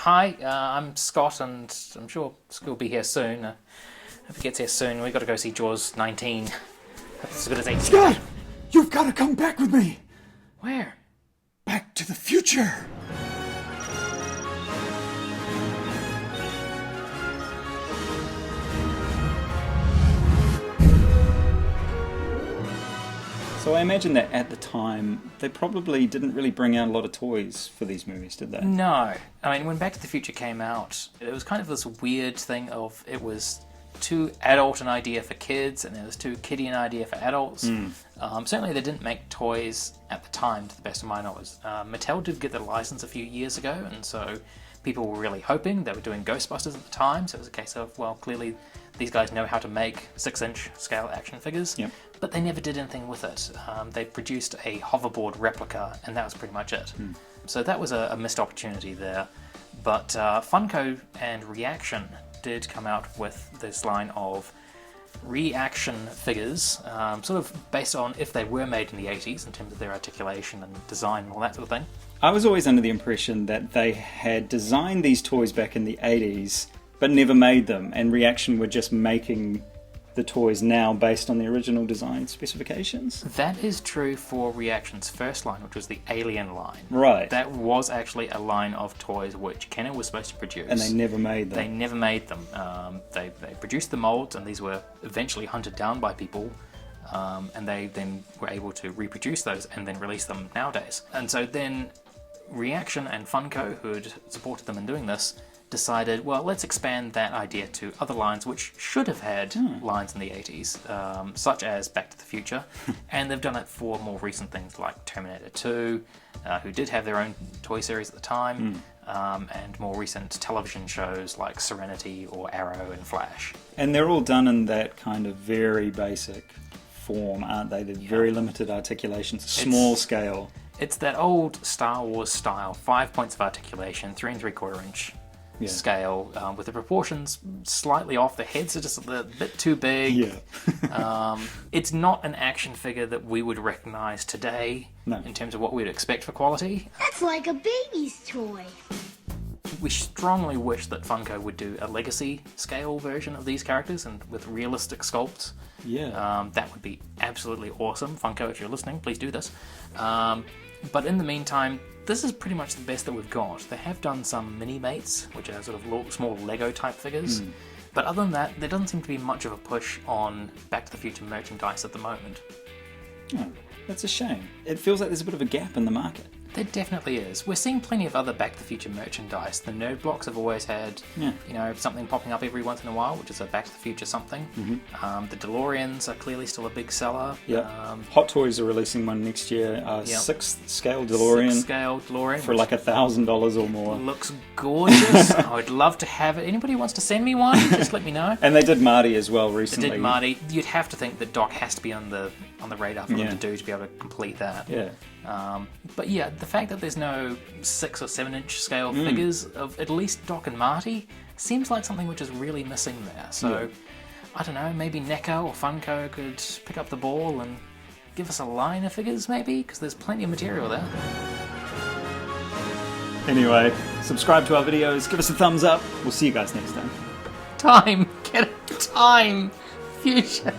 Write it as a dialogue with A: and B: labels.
A: Hi, I'm Scott, and I'm sure Scott will be here soon. If he gets here soon, we've got to go see Jaws 19. That's as good as 18.
B: Scott! You've got to come back with me!
A: Where?
B: Back to the future! So I imagine that at the time, they probably didn't really bring out a lot of toys for these movies, did they?
A: No. I mean, when Back to the Future came out, it was kind of this weird thing of it was too adult an idea for kids, and it was too kiddie an idea for adults. Certainly they didn't make toys at the time, to the best of my knowledge. Mattel did get the license a few years ago, and so people were really hoping. They were doing Ghostbusters at the time, so it was a case of, well, clearly these guys know how to make 6-inch scale action figures.
B: Yep.
A: But they never did anything with it. They produced a hoverboard replica, and that was pretty much it. So that was a missed opportunity there. But Funko and Re-Action did come out with this line of Re-Action figures, sort of based on if they were made in the 80s in terms of their articulation and design and all that sort of thing.
B: I was always under the impression that they had designed these toys back in the 80s, but never made them, and Re-Action were just making the toys now based on the original design specifications.
A: That is true for Re-Action's first line, which was the Alien line.
B: Right.
A: That was actually a line of toys which Kenner was supposed to produce.
B: And they never made them.
A: They never made them. They produced the molds, and these were eventually hunted down by people, and they then were able to reproduce those and then release them nowadays. And so then Re-Action and Funko, who had supported them in doing this, decided, well, let's expand that idea to other lines which should have had lines in the 80s, such as Back to the Future, and they've done it for more recent things like Terminator 2, who did have their own toy series at the time, and more recent television shows like Serenity or Arrow and Flash.
B: And they're all done in that kind of very basic form, aren't they? They're very limited articulations, small scale.
A: It's that old Star Wars style, 5 points of articulation, 3 3/4 inch scale, with the proportions slightly off. The heads are just a bit too big. It's not an action figure that we would recognise today in terms of what we'd expect for quality.
C: That's like a baby's toy.
A: We strongly wish that Funko would do a legacy scale version of these characters and with realistic sculpts. That would be absolutely awesome. Funko, if you're listening, please do this. But in the meantime, this is pretty much the best that we've got. They have done some mini-mates, which are sort of small Lego-type figures. But other than that, there doesn't seem to be much of a push on Back to the Future merchandise at the moment.
B: Oh, that's a shame. It feels like there's a bit of a gap in the market.
A: There definitely is. We're seeing plenty of other Back to the Future merchandise. The Nerd Blocks have always had, something popping up every once in a while, which is a Back to the Future something. The DeLoreans are clearly still a big seller.
B: Hot Toys are releasing one next year, 6th scale DeLorean.
A: 6th scale DeLorean.
B: For like $1,000 or more.
A: Looks gorgeous. I would love to have it. Anybody wants to send me one, just let me know.
B: And they did Marty as well recently.
A: They did Marty. You'd have to think that Doc has to be on the radar for them to be able to complete that. But yeah, the fact that there's no 6 or 7 inch scale figures of at least Doc and Marty seems like something which is really missing there. So, I don't know, maybe NECA or Funko could pick up the ball and give us a line of figures maybe, because there's plenty of material there.
B: Anyway, subscribe to our videos, give us a thumbs up. We'll see you guys next time.
A: Time! Get it! Time! Future!